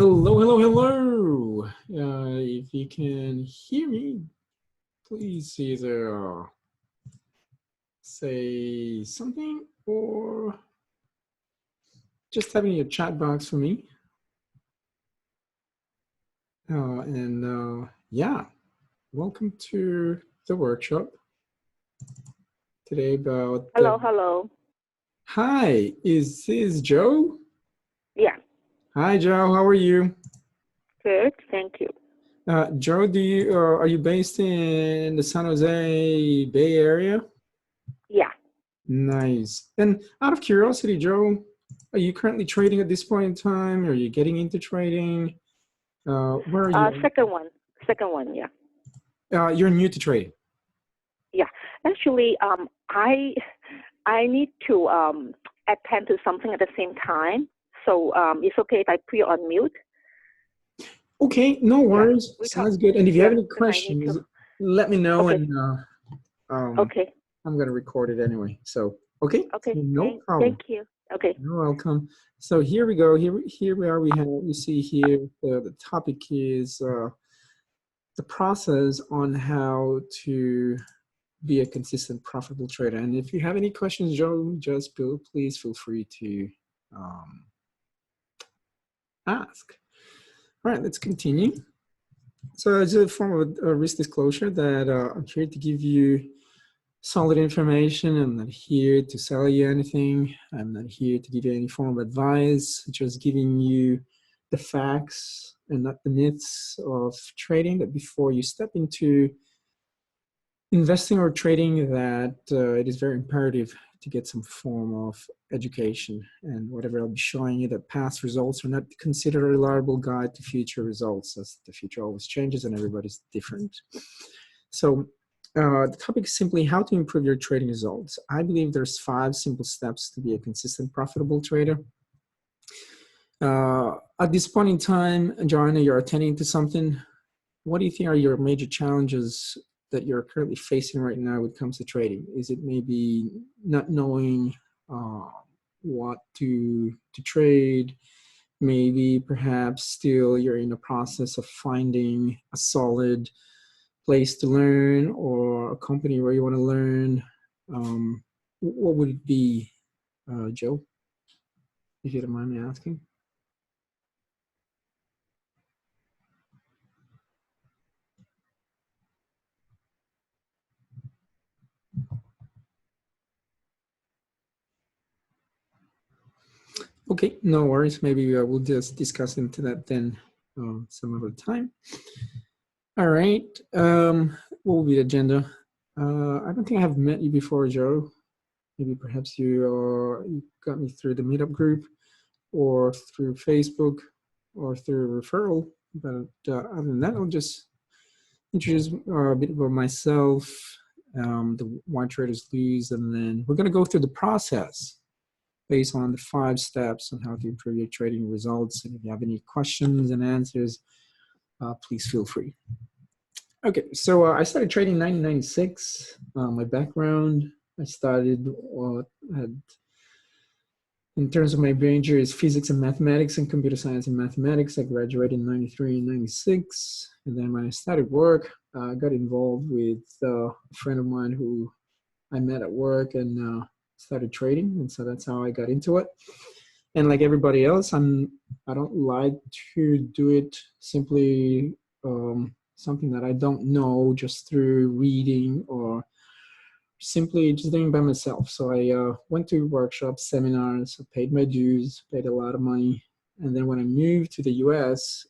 Hello, hello, hello. If you can hear me, please either say something or just type in your chat box for me. Yeah, welcome to the workshop today about. Hello. Hi, is this Joe? Yeah. Hi, Joe. How are you? Good. Thank you. Joe, are you based in the San Jose Bay Area? Yeah. Nice. And out of curiosity, Joe, are you currently trading at this point in time? Are you getting into trading? Where are you? Second one. Yeah. You're new to trading. Yeah. Actually, I need to attend to something at the same time. So it's okay if I put you on mute. Okay, no worries. Yeah, Sounds good. And if you have any because questions, let me know. Okay. And Okay. I'm gonna record it anyway. So okay. Okay. No problem. Thank you. Okay. You're welcome. So here we go. Here we are. We see here the topic is the process on how to be a consistent, profitable trader. And if you have any questions, Joe, just please feel free to ask. All right, let's continue. So as a form of a risk disclosure that I'm here to give you solid information. I'm not here to sell you anything. I'm not here to give you any form of advice, just giving you the facts and not the myths of trading, that before you step into investing or trading, that it is very imperative to get some form of education. And whatever I'll be showing you, that past results are not considered a reliable guide to future results, as the future always changes and everybody's different. So the topic is simply how to improve your trading results. I believe there's 5 simple steps to be a consistent, profitable trader. At this point in time, Joanna, you're attending to something. What do you think are your major challenges that you're currently facing right now when it comes to trading? Is it maybe not knowing what to trade? Maybe perhaps still you're in the process of finding a solid place to learn or a company where you want to learn. What would it be, Joe, if you don't mind me asking? Okay, no worries. Maybe we'll just discuss into that then some other time. All right. What will be the agenda? I don't think I have met you before, Joe. Maybe perhaps you got me through the meetup group or through Facebook or through referral. But other than that, I'll just introduce a bit about myself, the Why Traders Lose, and then we're going to go through the process based on the 5 steps on how to improve your trading results. And if you have any questions and answers, please feel free. Okay, so I started trading in 1996. My background, I started in terms of my major is physics and mathematics and computer science and mathematics. I graduated in 93 and 96. And then when I started work, I got involved with a friend of mine who I met at work and started trading. And so that's how I got into it. And like everybody else, I don't like to do it simply something that I don't know just through reading or simply just doing by myself. So I went to workshops, seminars, paid my dues, paid a lot of money. And then when I moved to the US,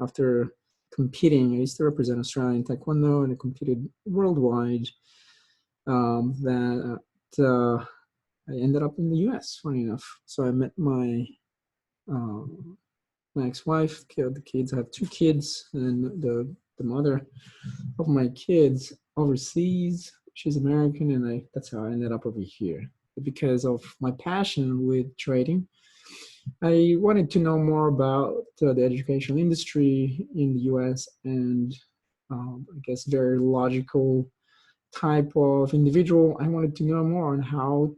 after competing, I used to represent Australia in Taekwondo and I competed worldwide. I ended up in the US, funny enough. So I met my ex-wife, the kids. I have 2 kids, and the mother of my kids overseas. She's American, and that's how I ended up over here. Because of my passion with trading, I wanted to know more about the educational industry in the US, and I guess very logical type of individual. I wanted to know more on how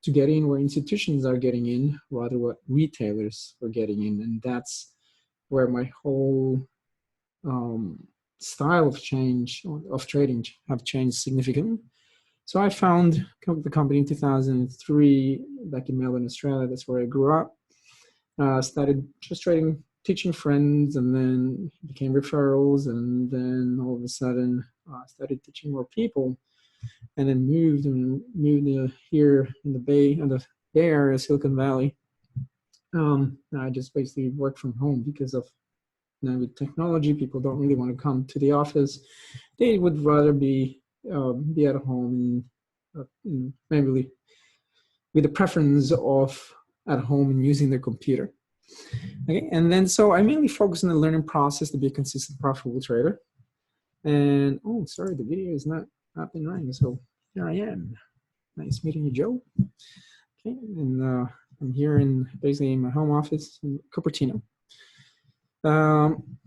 to get in where institutions are getting in, rather what retailers are getting in. And that's where my whole style of trading have changed significantly. So I found the company in 2003 back in Melbourne, Australia. That's where I grew up. Started just trading, teaching friends, and then became referrals, and then all of a sudden started teaching more people, and then moved here in the Bay Area, Silicon Valley. I just basically work from home because of with technology, people don't really want to come to the office. They would rather be at home and maybe with the preference of at home and using their computer. Okay, and then so I mainly focus on the learning process to be a consistent, profitable trader. And oh, sorry, the video is not up and running. So here I am. Nice meeting you, Joe. Okay, and I'm here basically in my home office in Cupertino.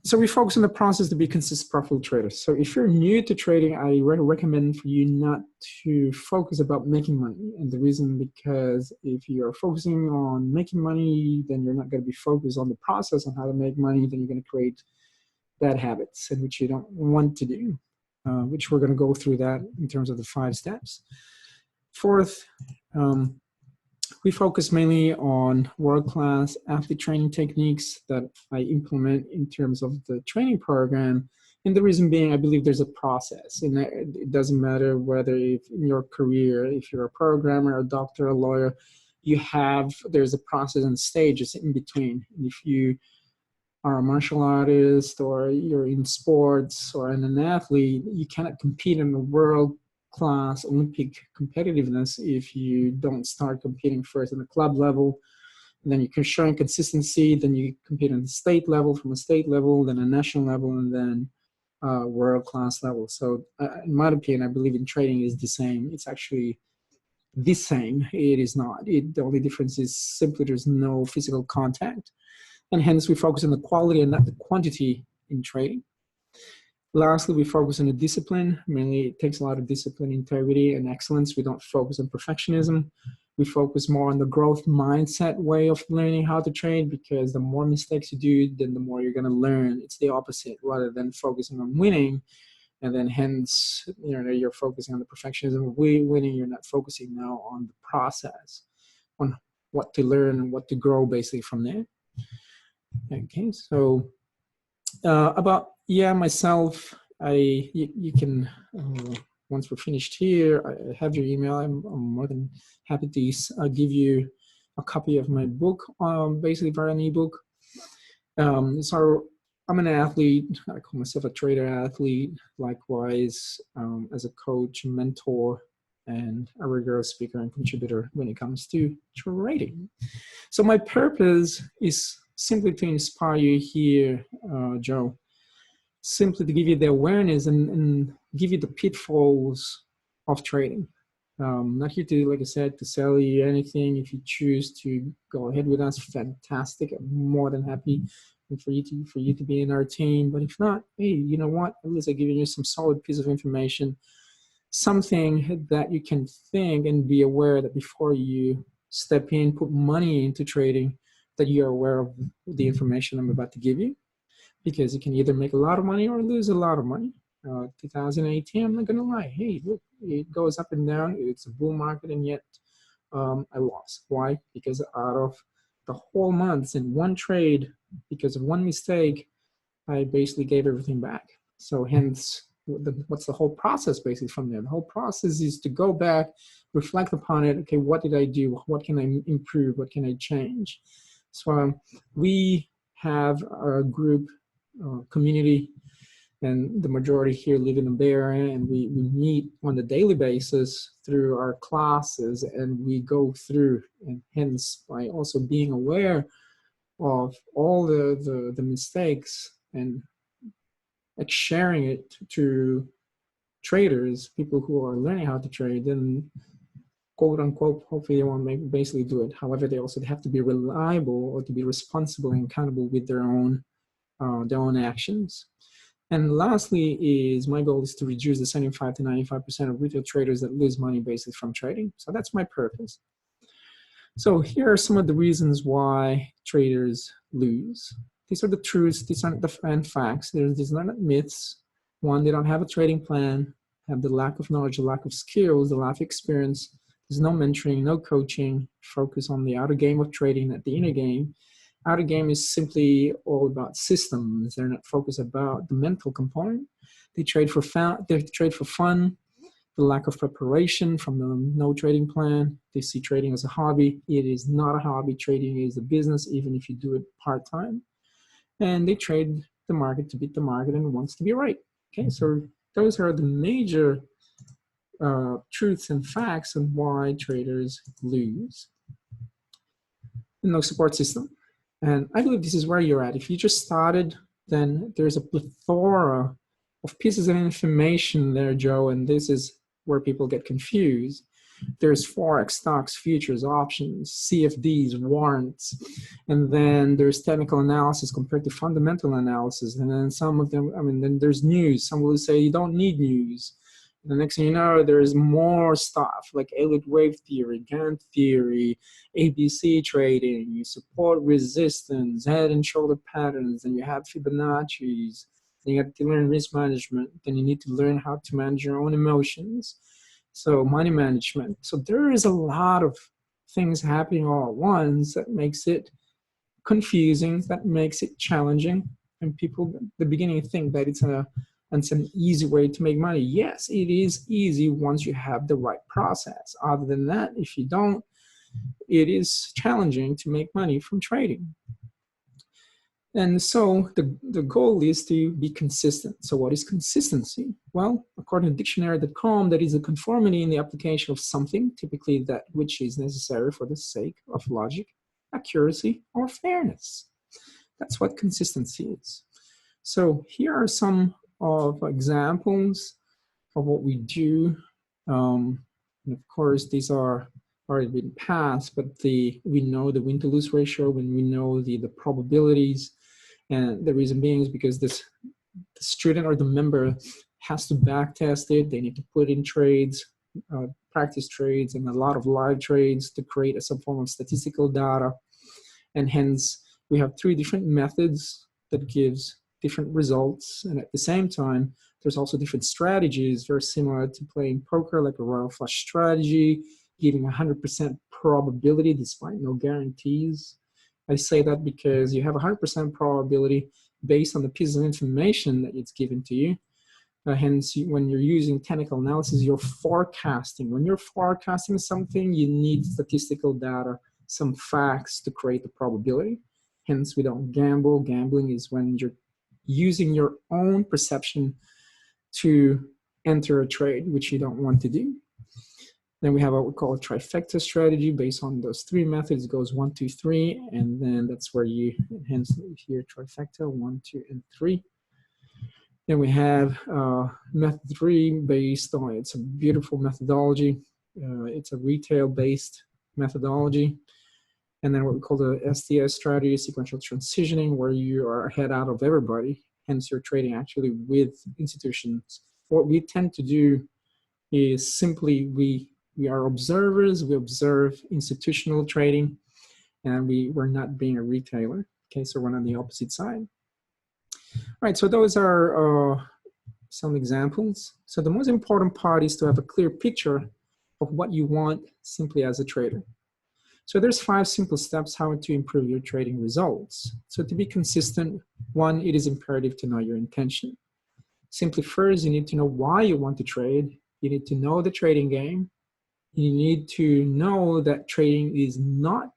So we focus on the process to be consistent, profitable traders. So if you're new to trading, I recommend for you not to focus about making money. And the reason because if you're focusing on making money, then you're not going to be focused on the process on how to make money. Then you're going to create bad habits, and which you don't want to do, which we're going to go through that in terms of the 5 steps. Fourth, we focus mainly on world-class athlete training techniques that I implement in terms of the training program. And the reason being, I believe there's a process. And it doesn't matter whether if in your career, if you're a programmer, a doctor, a lawyer, there's a process and stages in between. And if you are a martial artist or you're in sports or an athlete, you cannot compete in the world-class Olympic competitiveness if you don't start competing first in the club level, and then you're showing consistency, then you compete on the state level, from a state level, then a national level, and then world-class level. So in my opinion, I believe in trading is the same. It's actually the same. It is not. The only difference is simply there's no physical contact, and hence we focus on the quality and not the quantity in trading. Lastly, we focus on the discipline. Mainly, it takes a lot of discipline, integrity, and excellence. We don't focus on perfectionism. We focus more on the growth mindset way of learning how to trade, because the more mistakes you do, then the more you're going to learn. It's the opposite, rather than focusing on winning, and then hence, you're focusing on the perfectionism of winning. You're not focusing now on the process, on what to learn and what to grow basically from there. Okay, so myself, you can, once we're finished here, I have your email. I'm more than happy to give you a copy of my book, basically via an ebook. So I'm an athlete. I call myself a trader athlete. Likewise, as a coach, mentor, and a regular speaker and contributor when it comes to trading. So my purpose is simply to inspire you here, Joe, simply to give you the awareness and give you the pitfalls of trading. Not here to, like I said, to sell you anything. If you choose to go ahead with us, fantastic. I'm more than happy for you to be in our team. But if not, hey, you know what? At least I'm giving you some solid piece of information, something that you can think and be aware that before you step in, put money into trading, that you're aware of the information I'm about to give you, because you can either make a lot of money or lose a lot of money. 2018, I'm not gonna lie, hey, look, it goes up and down. It's a bull market, and yet I lost. Why? Because out of the whole months in one trade, because of one mistake, I basically gave everything back. So hence, what's the whole process basically from there? The whole process is to go back, reflect upon it. Okay, what did I do? What can I improve? What can I change? So we have a group community, and the majority here live in the Bay Area, and we meet on a daily basis through our classes, and we go through, and hence by also being aware of all the mistakes and like sharing it to traders, people who are learning how to trade, then quote unquote, hopefully they won't basically do it. However, they also have to be reliable or to be responsible and accountable with their own actions. And lastly is my goal is to reduce the 75 to 95% of retail traders that lose money basically from trading. So that's my purpose. So here are some of the reasons why traders lose. These are the truths, these aren't the facts, these are not myths. One, they don't have a trading plan, have the lack of knowledge, the lack of skills, the lack of experience. There's no mentoring, no coaching, focus on the outer game of trading, not the inner game. Outer game is simply all about systems. They're not focused about the mental component. They trade for fun, the lack of preparation from the no trading plan. They see trading as a hobby. It is not a hobby. Trading is a business, even if you do it part-time. And they trade the market to beat the market and wants to be right. Okay, so those are the major truths and facts on why traders lose. No support system. And I believe this is where you're at. If you just started, then there's a plethora of pieces of information there, Joe, and this is where people get confused. There's Forex, stocks, futures, options, CFDs, warrants, and then there's technical analysis compared to fundamental analysis. And then some of them, then there's news. Some will say you don't need news. The next thing you know, there's more stuff like Elliott wave theory, Gantt theory, ABC trading, you support resistance, head and shoulder patterns, and you have Fibonacci's. Then you have to learn risk management. Then you need to learn how to manage your own emotions. So money management. So there is a lot of things happening all at once that makes it confusing, that makes it challenging. And people at the beginning think that it's an easy way to make money. Yes, it is easy once you have the right process. Other than that, if you don't, it is challenging to make money from trading. And so the goal is to be consistent. So what is consistency? Well, according to dictionary.com, that is a conformity in the application of something, typically that which is necessary for the sake of logic, accuracy, or fairness. That's what consistency is. So here are some of examples of what we do. And of course, these are already been passed, but we know the win to lose ratio, when we know the probabilities. And the reason being is because the student or the member has to back test it. They need to put in trades, practice trades, and a lot of live trades to create some form of statistical data. And hence, we have 3 different methods that gives different results. And at the same time, there's also different strategies, very similar to playing poker, like a royal flush strategy, giving 100% probability despite no guarantees. I say that because you have 100% probability based on the piece of information that it's given to you. Hence, when you're using technical analysis, you're forecasting. When you're forecasting something, you need statistical data, some facts to create the probability. Hence, we don't gamble. Gambling is when you're using your own perception to enter a trade, which you don't want to do. Then we have what we call a trifecta strategy based on those 3 methods. It goes 1, 2, 3, and then that's where you hence here trifecta 1, 2, and 3. Then we have method 3 based on, it's a beautiful methodology. It's a retail-based methodology. And then what we call the STS strategy, sequential transitioning, where you are ahead out of everybody. Hence, you're trading actually with institutions. What we tend to do is simply we are observers. We observe institutional trading, and we're not being a retailer. Okay, so we're on the opposite side. All right, so those are some examples. So the most important part is to have a clear picture of what you want simply as a trader. So there's 5 simple steps how to improve your trading results. So to be consistent, 1, it is imperative to know your intention. Simply first, you need to know why you want to trade. You need to know the trading game. You need to know that trading is not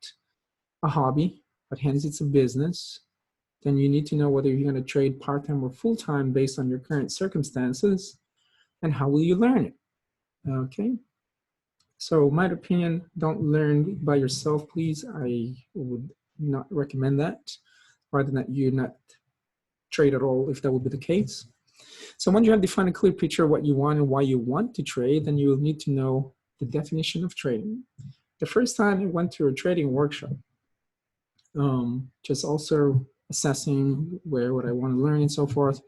a hobby, but hence it's a business. Then you need to know whether you're going to trade part-time or full-time based on your current circumstances, and how will you learn it, okay? So my opinion, don't learn by yourself, please. I would not recommend that, rather than you not trade at all if that would be the case. So once you have defined a clear picture of what you want and why you want to trade, then you will need to know the definition of trading. The first time I went to a trading workshop, just also assessing what I want to learn and so forth.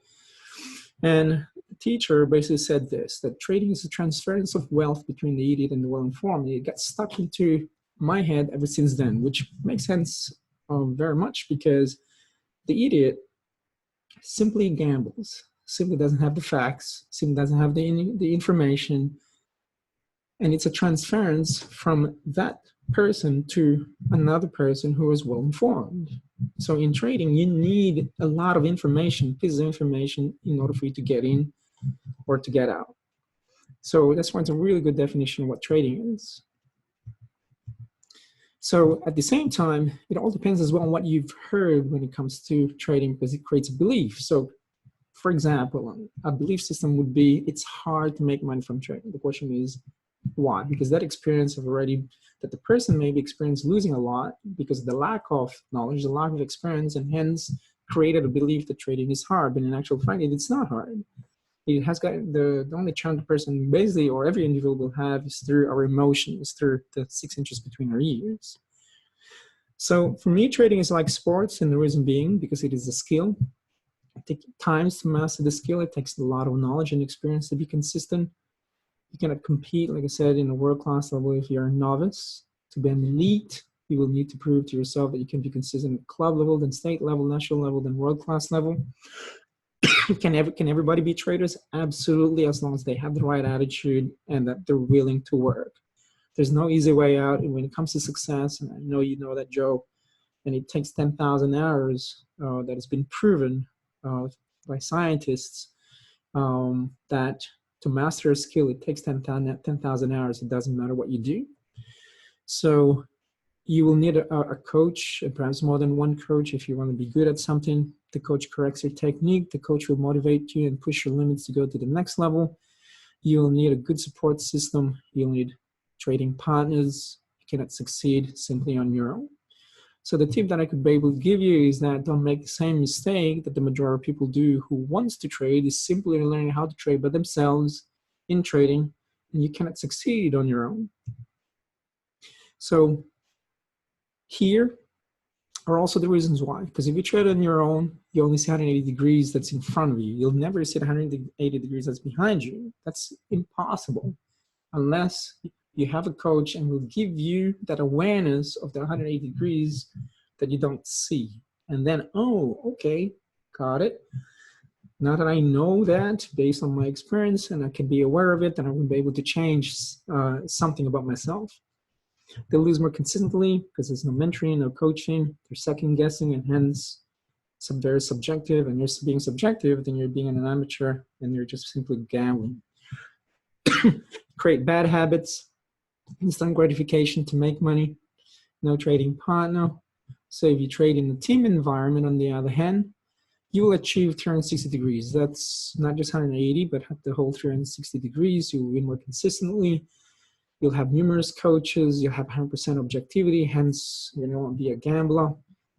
And the teacher basically said this, that trading is a transference of wealth between the idiot and the well-informed. You get stuck into my head ever since then, which makes sense very much because the idiot simply gambles, simply doesn't have the facts, simply doesn't have the information, and it's a transference from that person to another person who is well informed. So in trading, you need a lot of information, pieces of information, in order for you to get in or to get out. So that's why it's a really good definition of what trading is. So at the same time, it all depends as well on what you've heard when it comes to trading, because it creates a belief. So for example, a belief system would be, it's hard to make money from trading. The question is, why? Because that experience of already, that the person maybe experienced losing a lot because of the lack of knowledge, the lack of experience, and hence created a belief that trading is hard, but in actual fact, it's not hard. It has got the only challenge the person basically, or every individual will have, is through our emotions, through the 6 inches between our ears. So for me, trading is like sports, and the reason being because it is a skill. It takes time to master the skill. It takes a lot of knowledge and experience to be consistent. You cannot compete, like I said, in a world-class level if you're a novice. To be an elite, you will need to prove to yourself that you can be consistent at club level, then state level, national level, then world-class level. Can everybody be traders? Absolutely, as long as they have the right attitude and that they're willing to work. There's no easy way out. And when it comes to success, and I know you know that, Joe, and it takes 10,000 hours that has been proven by scientists that to master a skill, it takes 10,000 hours. It doesn't matter what you do. So you will need a coach, and perhaps more than one coach if you want to be good at something. The coach corrects your technique. The coach will motivate you and push your limits to go to the next level. You'll need a good support system. You'll need trading partners. You cannot succeed simply on your own. So the tip that I could be able to give you is that don't make the same mistake that the majority of people do who wants to trade, is simply learning how to trade by themselves in trading, and you cannot succeed on your own. So here are also the reasons why. Because if you trade on your own, you only see 180 degrees that's in front of you. You'll never see 180 degrees that's behind you. That's impossible unless you have a coach and will give you that awareness of the 180 degrees that you don't see. And then, oh, okay, got it. Now that I know that based on my experience and I can be aware of it, then I will be able to change something about myself. They lose more consistently because there's no mentoring, no coaching, they're second guessing, and hence some very subjective, and you're being subjective, then you're being an amateur and you're just simply gambling. Create bad habits, instant gratification to make money, no trading partner. So if you trade in a team environment, on the other hand, you will achieve 360 degrees. That's not just 180, but the whole 360 degrees. You will win more consistently. You'll have numerous coaches. You'll have 100% objectivity, hence you won't be a gambler.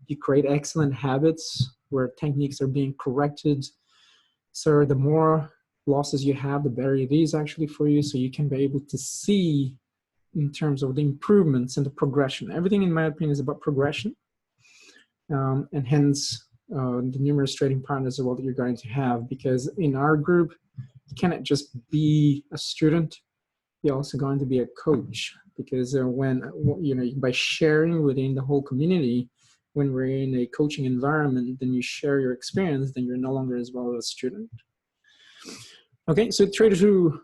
You create excellent habits where techniques are being corrected. So the more losses you have, the better it is actually for you. So you can be able to see in terms of the improvements and the progression. Everything, in my opinion, is about progression. And hence the numerous trading partners are what you're going to have, because in our group, you cannot just be a student. You're also going to be a coach, because when, by sharing within the whole community, when we're in a coaching environment, then you share your experience, then you're no longer as well as a student. Okay, so traders who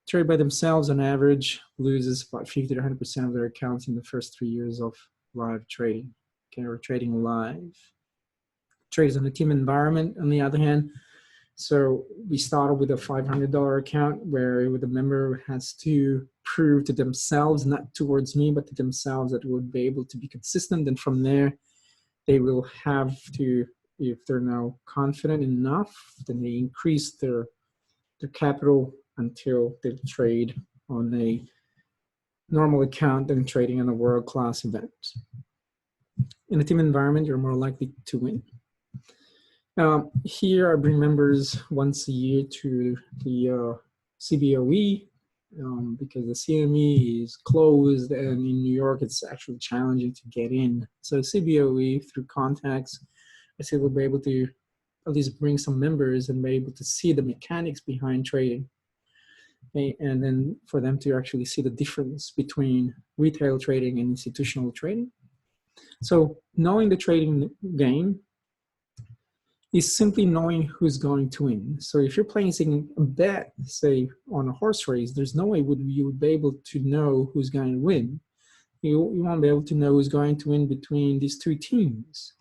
trade by themselves on average loses about 50 to 100% of their accounts in the first 3 years of live trading. Okay, or trading live. Traders in a team environment, on the other hand, so we started with a $500 account where the member has to prove to themselves, not towards me, but to themselves, that would be able to be consistent. And from there, they will have to, if they're now confident enough, then they increase their capital until they trade on a normal account than trading on a world-class event. In a team environment, you're more likely to win. Here I bring members once a year to the CBOE because the CME is closed, and in New York it's actually challenging to get in. So CBOE, through contacts, I say we'll be able to at least bring some members and be able to see the mechanics behind trading. Okay, and then for them to actually see the difference between retail trading and institutional trading. So knowing the trading game is simply knowing who's going to win. So if you're placing a bet, say on a horse race, there's no way you would be able to know who's going to win. You won't be able to know who's going to win between these two teams.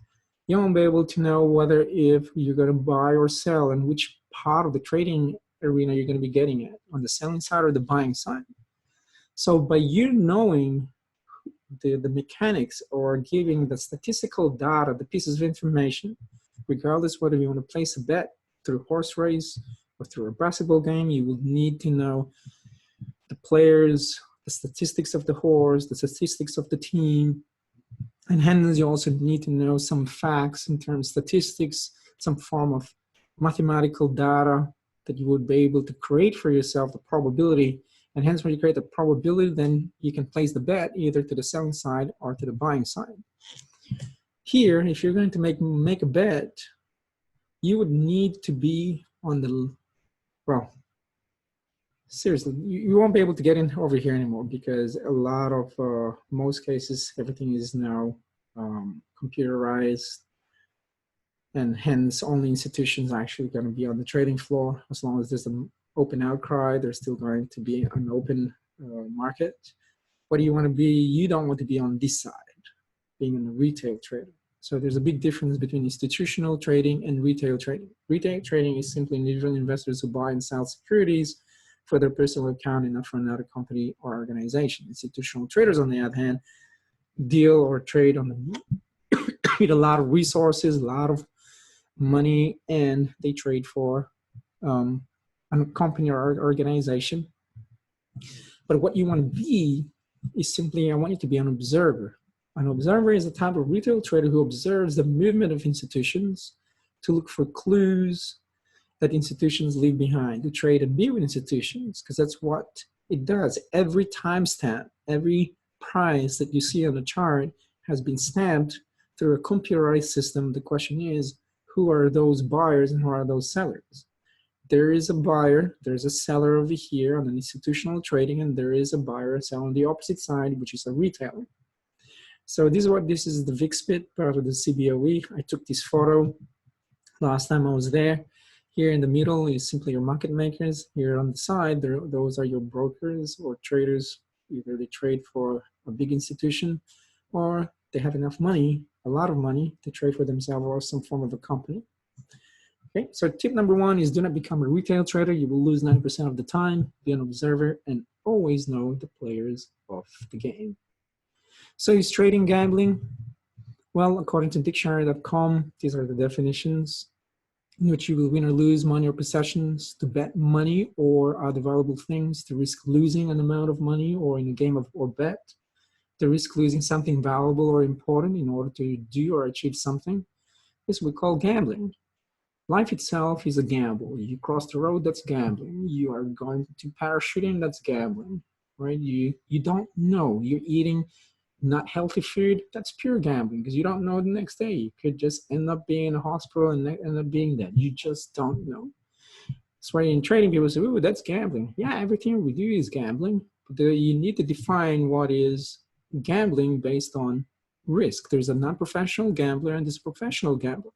You won't be able to know whether if you're going to buy or sell and which part of the trading arena you're going to be getting at, on the selling side or the buying side. So by you knowing the mechanics or giving the statistical data, the pieces of information, regardless whether you want to place a bet through a horse race or through a basketball game, you will need to know the players, the statistics of the horse, the statistics of the team, and hence you also need to know some facts in terms of statistics, some form of mathematical data that you would be able to create for yourself, the probability. And hence when you create the probability, then you can place the bet either to the selling side or to the buying side. Here, if you're going to make a bet, you would need to be on the, well, seriously, you won't be able to get in over here anymore because a lot of, most cases, everything is now computerized, and hence only institutions are actually going to be on the trading floor. As long as there's an open outcry, there's still going to be an open market. What do you want to be? You don't want to be on this side, being a retail trader. So there's a big difference between institutional trading and retail trading. Retail trading is simply individual investors who buy and sell securities for their personal account and not for another company or organization. Institutional traders, on the other hand, deal or trade on the with a lot of resources, a lot of money, and they trade for a company or organization. But what you want to be is simply, I want you to be an observer. An observer is a type of retail trader who observes the movement of institutions to look for clues that institutions leave behind, to trade and be with institutions, because that's what it does. Every timestamp, every price that you see on the chart has been stamped through a computerized system. The question is, who are those buyers and who are those sellers? There is a buyer, there's a seller over here on an institutional trading, and there is a buyer and seller on the opposite side, which is a retailer. So this is the VIX-BIT part of the CBOE. I took this photo last time I was there. Here in the middle is simply your market makers. Here on the side, those are your brokers or traders. Either they trade for a big institution or they have enough money, a lot of money, to trade for themselves or some form of a company. Okay, so tip number one is do not become a retail trader. You will lose 90% of the time. Be an observer and always know the players of the game. So is trading gambling? Well, according to dictionary.com, these are the definitions: in which you will win or lose money or possessions, to bet money or other valuable things, to risk losing an amount of money or in a game of or bet, to risk losing something valuable or important in order to do or achieve something. This we call gambling. Life itself is a gamble. You cross the road, that's gambling. You are going to parachuting, that's gambling, right? You don't know. You're eating not healthy food, that's pure gambling, because you don't know the next day. You could just end up being in a hospital and end up being dead. You just don't know. That's why in trading, people say, oh, that's gambling. Yeah, everything we do is gambling. But you need to define what is gambling based on risk. There's a non-professional gambler and there's a professional gambler.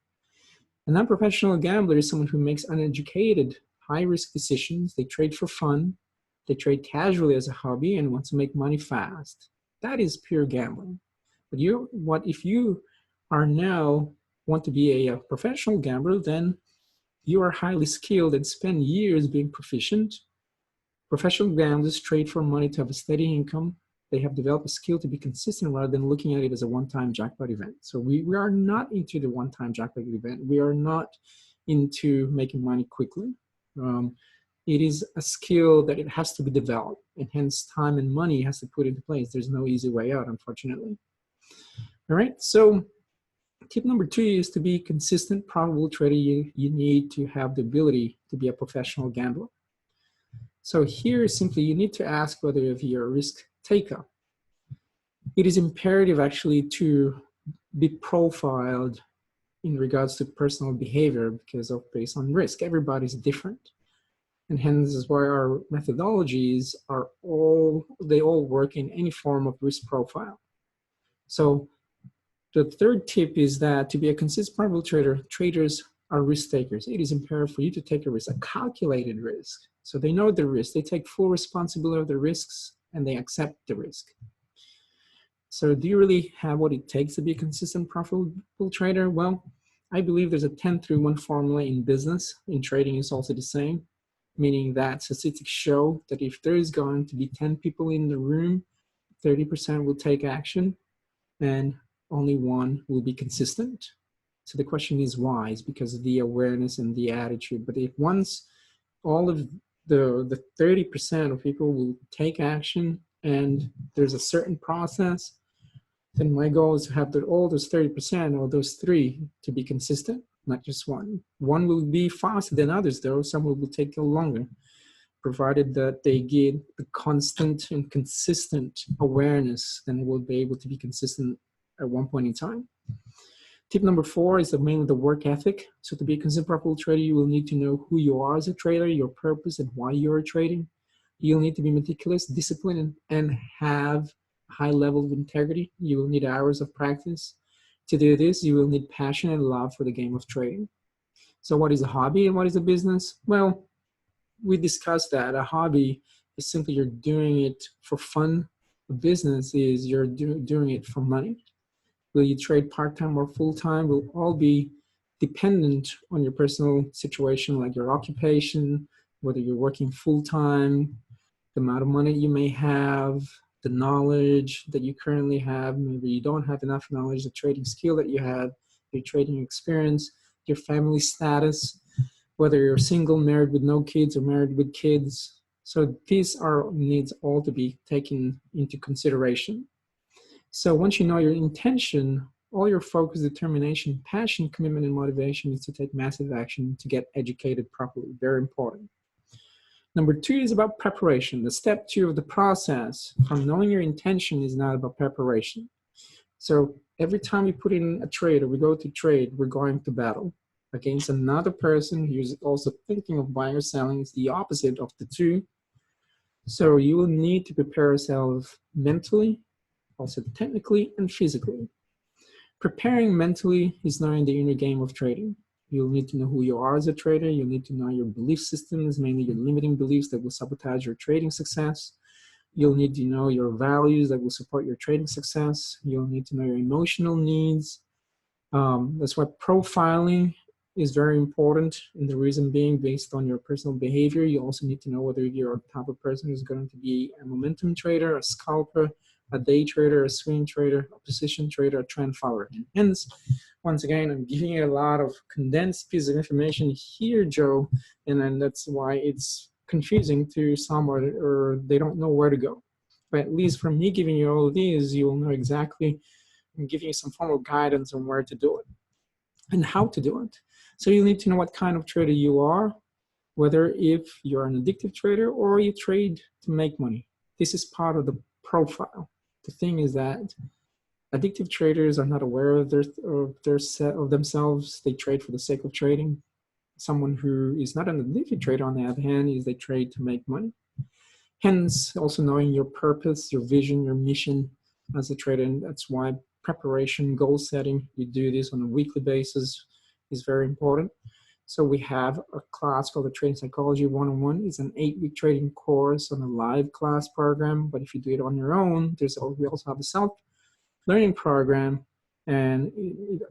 A non-professional gambler is someone who makes uneducated, high-risk decisions. They trade for fun. They trade casually as a hobby and want to make money fast. That is pure gambling. But if you are now want to be a professional gambler, then you are highly skilled and spend years being proficient. Professional gamblers trade for money to have a steady income. They have developed a skill to be consistent rather than looking at it as a one-time jackpot event. So we are not into the one-time jackpot event. We are not into making money quickly. It is a skill that it has to be developed, and hence time and money has to put into place. There's no easy way out, unfortunately. All right, so tip number 2 is to be consistent, probable trader. You need to have the ability to be a professional gambler. So here, simply, you need to ask whether if you're a risk taker. It is imperative, actually, to be profiled in regards to personal behavior because of based on risk. Everybody's different. And hence is why our methodologies they all work in any form of risk profile. So the third tip is that to be a consistent probable trader, traders are risk takers. It is imperative for you to take a risk, a calculated risk. So they know the risk, they take full responsibility of the risks, and they accept the risk. So do you really have what it takes to be a consistent profitable trader? Well, I believe there's a 10-3-1 formula in business. In trading, it's also the same, meaning that statistics show that if there is going to be 10 people in the room, 30% will take action and only one will be consistent. So the question is why? It's because of the awareness and the attitude. But if once all of the 30% of people will take action and there's a certain process, then my goal is to have all those 30% or those 3 to be consistent, not just one. One will be faster than others though, some will take longer, provided that they get the constant and consistent awareness, then they will be able to be consistent at one point in time. Tip number 4 is mainly the work ethic. So to be a consistent profitable trader, you will need to know who you are as a trader, your purpose and why you're trading. You'll need to be meticulous, disciplined, and have a high level of integrity. You will need hours of practice. To do this, you will need passion and love for the game of trading. So what is a hobby and what is a business? Well, we discussed that. A hobby is simply you're doing it for fun. A business is you're doing it for money. Will you trade part-time or full-time will all be dependent on your personal situation, like your occupation, whether you're working full-time, the amount of money you may have, the knowledge that you currently have. Maybe you don't have enough knowledge, the trading skill that you have, your trading experience, your family status, whether you're single, married with no kids, or married with kids. So these are needs all to be taken into consideration. So once you know your intention, all your focus, determination, passion, commitment, and motivation is to take massive action to get educated properly. Very important. Number 2 is about preparation. The step 2 of the process from knowing your intention is not about preparation. So every time we put in a trade or we go to trade, we're going to battle against another person who's also thinking of buying or selling. It's the opposite of the 2. So you will need to prepare yourself mentally, also technically and physically. Preparing mentally is knowing the inner game of trading. You'll need to know who you are as a trader. You'll need to know your belief systems, mainly your limiting beliefs that will sabotage your trading success. You'll need to know your values that will support your trading success. You'll need to know your emotional needs. That's why profiling is very important, and the reason being based on your personal behavior. You also need to know whether you're a type of person who's going to be a momentum trader, a scalper, a day trader, a swing trader, a position trader, a trend follower. And hence, once again, I'm giving you a lot of condensed piece of information here, Joe, and then that's why it's confusing to some, or they don't know where to go. But at least from me giving you all of these, you will know exactly, I'm giving you some formal guidance on where to do it and how to do it. So you need to know what kind of trader you are, whether if you're an addictive trader or you trade to make money. This is part of the profile. The thing is that addictive traders are not aware of themselves. They trade for the sake of trading. Someone who is not an addictive trader, on the other hand, is they trade to make money. Hence, also knowing your purpose, your vision, your mission as a trader. And that's why preparation, goal setting, we do this on a weekly basis, is very important. So we have a class called the Trading Psychology 101. It's an 8-week trading course on a live class program. But if you do it on your own, we also have a self-learning program, and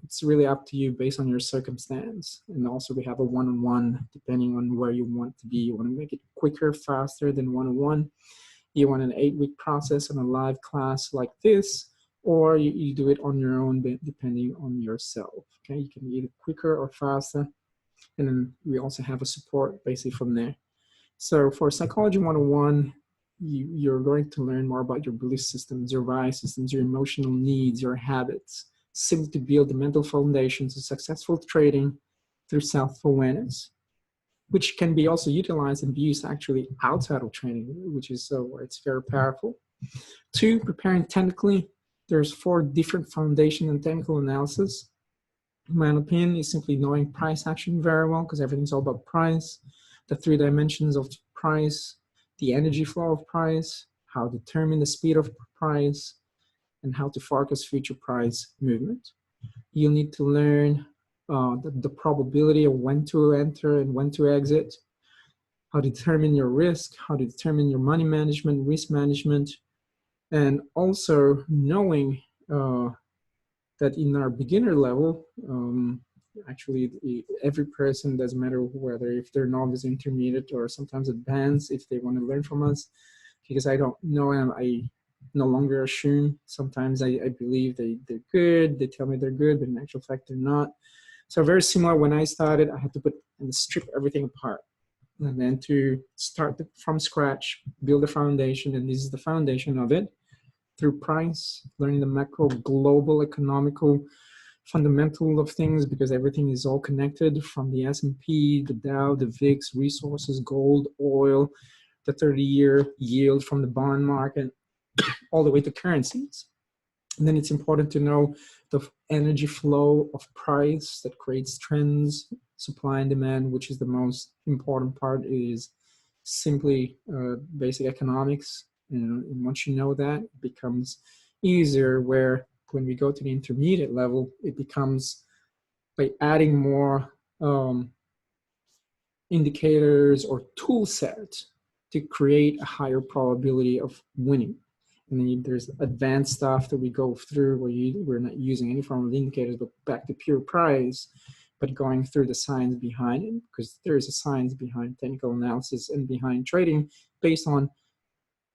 it's really up to you based on your circumstance. And also we have a one-on-one depending on where you want to be. You want to make it quicker, faster than one-on-one. You want an 8-week process on a live class like this, or you do it on your own depending on yourself. Okay, you can either quicker or faster. And then we also have a support basically from there. So for Psychology 101, you're going to learn more about your belief systems, your value systems, your emotional needs, your habits, simply to build the mental foundations of successful trading through self-awareness, which can be also utilized and be used actually outside of training, which is it's very powerful. 2, preparing technically. There's 4 different foundation and technical analysis. In my opinion, is simply knowing price action very well, because everything's all about price. the 3 dimensions of price, the energy flow of price, how to determine the speed of price, and how to forecast future price movement. You'll need to learn the probability of when to enter and when to exit, how to determine your risk, how to determine your money management, risk management, and also knowing that in our beginner level, actually every person, doesn't matter whether if they're novice, intermediate, or sometimes advanced, if they want to learn from us, because I don't know, and I no longer assume. Sometimes I believe they're good, they tell me they're good, but in actual fact they're not. So very similar, when I started, I had to put and strip everything apart, and then to start from scratch, build a foundation, and this is the foundation of it, through price, learning the macro, global, economical fundamental of things, because everything is all connected, from the S&P, the Dow, the VIX, resources, gold, oil, the 30-year yield from the bond market, all the way to currencies. And then it's important to know the energy flow of price that creates trends, supply and demand, which is the most important part, is simply basic economics. And once you know that, it becomes easier, where when we go to the intermediate level, it becomes by adding more indicators or tool sets to create a higher probability of winning. And then there's advanced stuff that we go through where we're not using any form of indicators, but back to pure price, but going through the science behind it, because there is a science behind technical analysis and behind trading based on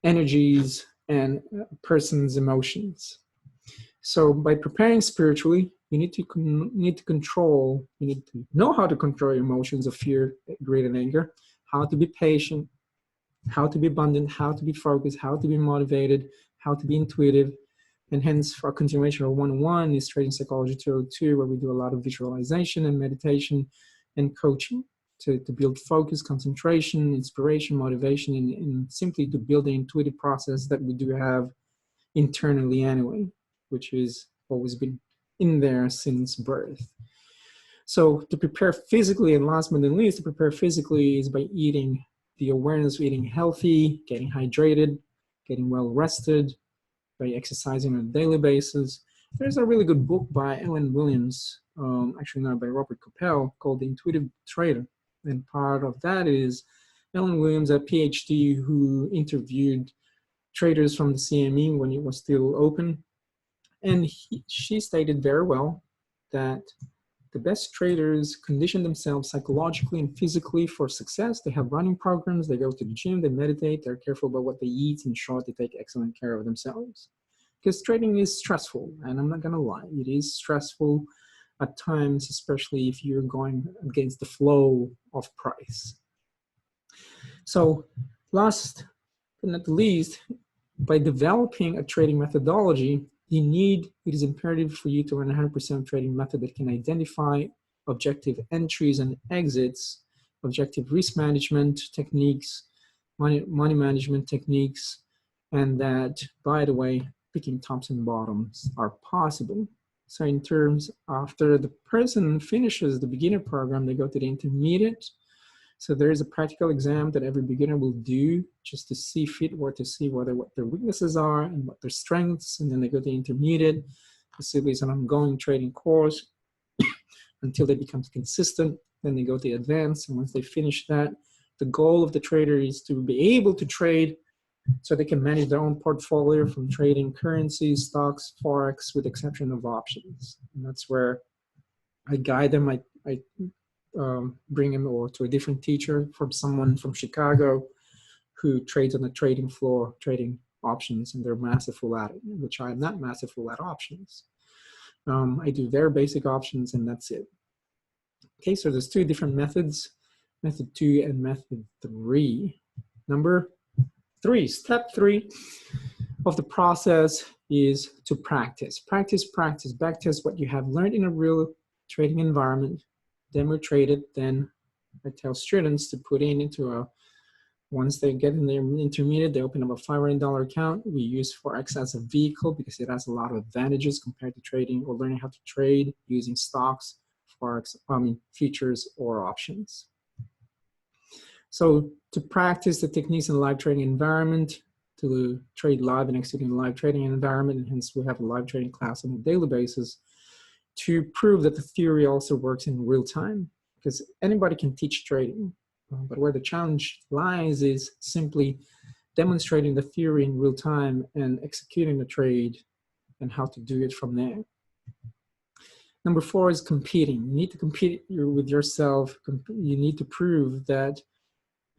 energies and person's emotions. So by preparing spiritually, you need to control, you need to know how to control your emotions of fear, greed, and anger, how to be patient, how to be abundant, how to be focused, how to be motivated, how to be intuitive. And hence, for our continuation of 101 is Trading Psychology 202, where we do a lot of visualization and meditation and coaching to build focus, concentration, inspiration, motivation, and simply to build the intuitive process that we do have internally anyway, which has always been in there since birth. So to prepare physically, and last but not least, to prepare physically is by eating, the awareness of eating healthy, getting hydrated, getting well rested, by exercising on a daily basis. There's a really good book by Ellen Williams, actually not by Robert Coppell, called The Intuitive Trader. And part of that is Ellen Williams, a PhD who interviewed traders from the CME when it was still open. And she stated very well that the best traders condition themselves psychologically and physically for success. They have running programs, they go to the gym, they meditate, they're careful about what they eat. In short, they take excellent care of themselves. Because trading is stressful, and I'm not gonna lie, it is stressful at times, especially if you're going against the flow of price. So last but not least, by developing a trading methodology, it is imperative for you to learn 100% trading method that can identify objective entries and exits, objective risk management techniques, money management techniques, and that, by the way, picking tops and bottoms are possible. So in terms, after the person finishes the beginner program, they go to the intermediate. So there is a practical exam that every beginner will do just to see fit, or to see what their weaknesses are and what their strengths. And then they go to the intermediate. Basically, it's an ongoing trading course until they become consistent. Then they go to the advanced. And once they finish that, the goal of the trader is to be able to trade so they can manage their own portfolio from trading currencies, stocks, Forex, with exception of options. And that's where I guide them. I bring him or to a different teacher, from someone from Chicago who trades on the trading floor, trading options, and they're masterful at it, which I am not masterful at options. I do very basic options, and that's it. Okay, so there's two different methods, method 2 and method 3. Number 3, step 3 of the process is to practice. Practice, backtest what you have learned in a real trading environment. Demo trade it, then I tell students to put into once they get in their intermediate, they open up a $500 account. We use Forex as a vehicle because it has a lot of advantages compared to trading or learning how to trade using stocks, Forex, futures, or options. So to practice the techniques in a live trading environment, to trade live and execute in a live trading environment, and hence we have a live trading class on a daily basis, to prove that the theory also works in real time, because anybody can teach trading, but where the challenge lies is simply demonstrating the theory in real time and executing the trade and how to do it from there. Number 4 is competing. You need to compete with yourself. You need to prove that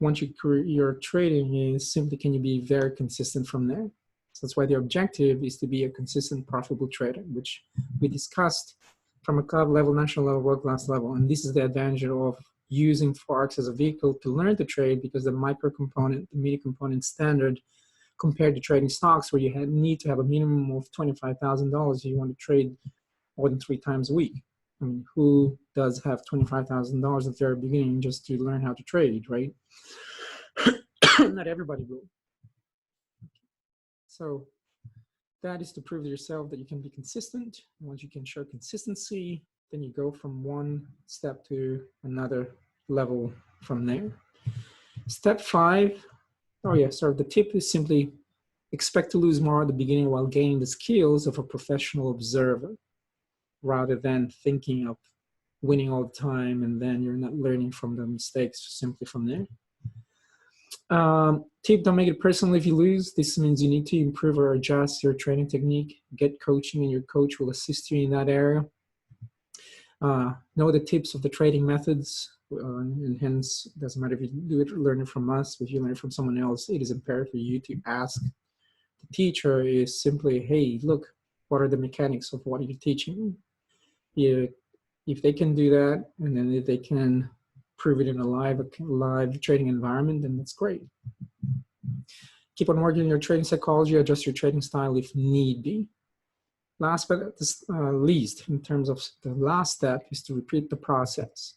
once your trading is simply, can you be very consistent from there? So that's why the objective is to be a consistent, profitable trader, which we discussed from a club level, national level, world class level. And this is the advantage of using Forex as a vehicle to learn to trade, because the micro component, the media component standard, compared to trading stocks where you need to have a minimum of $25,000 if you want to trade more than 3 times a week. I mean, who does have $25,000 at the very beginning just to learn how to trade, right? Not everybody will. So that is to prove to yourself that you can be consistent. And once you can show consistency, then you go from one step to another level from there. Step 5, the tip is simply expect to lose more at the beginning while gaining the skills of a professional observer, rather than thinking of winning all the time and then you're not learning from the mistakes simply from there. Tip, don't make it personal if you lose. This means you need to improve or adjust your training technique, get coaching, and your coach will assist you in that area. Know the tips of the trading methods, and hence it doesn't matter if you do it, learn it from us, if you learn it from someone else, it is imperative for you to ask the teacher is simply, hey, look, what are the mechanics of what you're teaching? If they can do that, and then if they can prove it in a live trading environment, then that's great. Keep on working on your trading psychology, adjust your trading style if need be. Last but not least, in terms of the last step, is to repeat the process.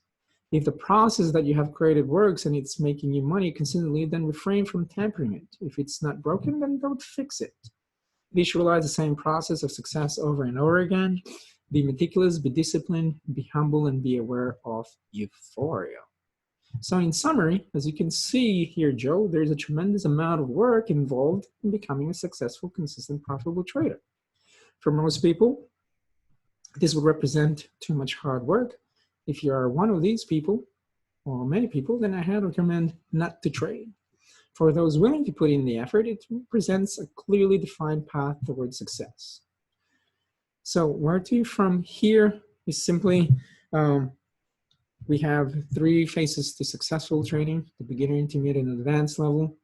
If the process that you have created works and it's making you money consistently, then refrain from tampering it. If it's not broken, then don't fix it. Visualize the same process of success over and over again. Be meticulous, be disciplined, be humble, and be aware of euphoria. So in summary, as you can see here, Joe, there's a tremendous amount of work involved in becoming a successful, consistent, profitable trader. For most people, this would represent too much hard work. If you are one of these people, or many people, then I highly recommend not to trade. For those willing to put in the effort, it presents a clearly defined path towards success. So where to from here is simply, we have 3 phases to successful trading: the beginner, intermediate, and advanced level.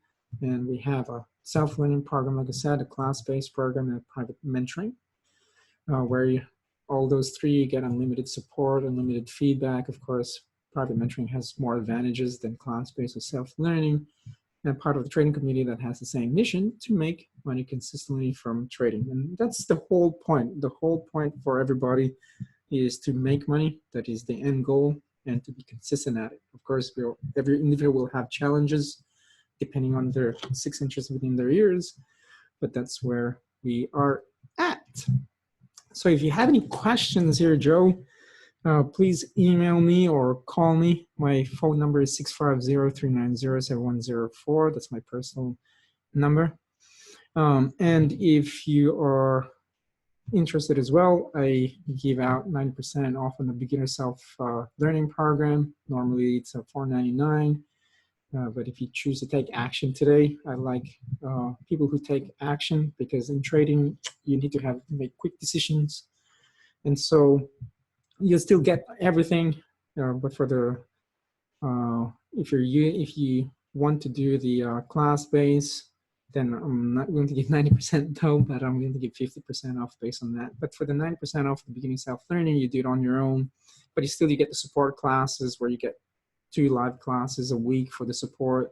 And we have a self-learning program, like I said, a class-based program, and a private mentoring, where all those 3 get unlimited support, unlimited feedback. Of course, private mentoring has more advantages than class-based or self-learning, and part of the trading community that has the same mission to make money consistently from trading. And that's the whole point. The whole point for everybody is to make money. That is the end goal, and to be consistent at it. Of course, every individual will have challenges depending on their 6 inches within their ears, but that's where we are at. So if you have any questions here, Joe, please email me or call me. My phone number is 650-390-7104. That's my personal number. And if you are interested as well, I give out 90% off on the beginner self-learning program. Normally it's $4.99, but if you choose to take action today, I like people who take action, because in trading you need to make quick decisions, and so you'll still get everything. But for the if you want to do the class base, then I'm not going to give 90% though, but I'm going to give 50% off based on that. But for the 90% off the beginning self-learning, you do it on your own, but you get the support classes where you get 2 live classes a week for the support.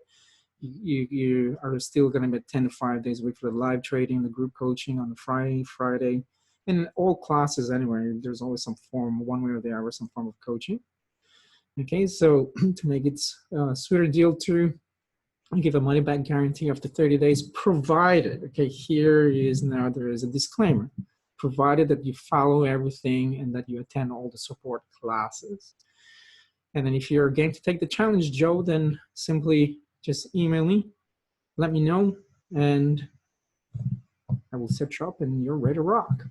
You are still going to get 10 to 5 days a week for the live trading, the group coaching on the Friday, and all classes anyway. There's always some form, one way or the other, some form of coaching. Okay, so to make it a sweeter deal too, I give a money back guarantee after 30 days, provided, okay, there is a disclaimer, provided that you follow everything and that you attend all the support classes. And then if you're game to take the challenge, Joe, then simply just email me, let me know, and I will set you up and you're ready to rock.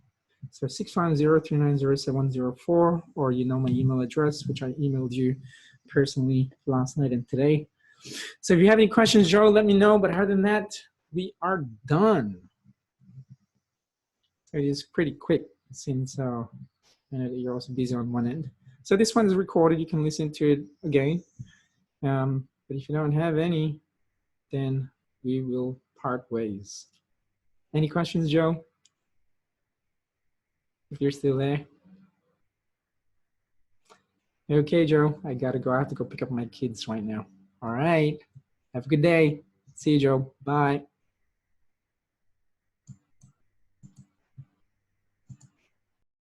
So 650-390-7104, or you know my email address, which I emailed you personally last night and today. So if you have any questions, Joe, let me know. But other than that, we are done. So it is pretty quick since you're also busy on one end. So this one is recorded. You can listen to it again. But if you don't have any, then we will part ways. Any questions, Joe? If you're still there. Okay, Joe, I gotta go. I have to go pick up my kids right now. All right. Have a good day. See you, Joe. Bye.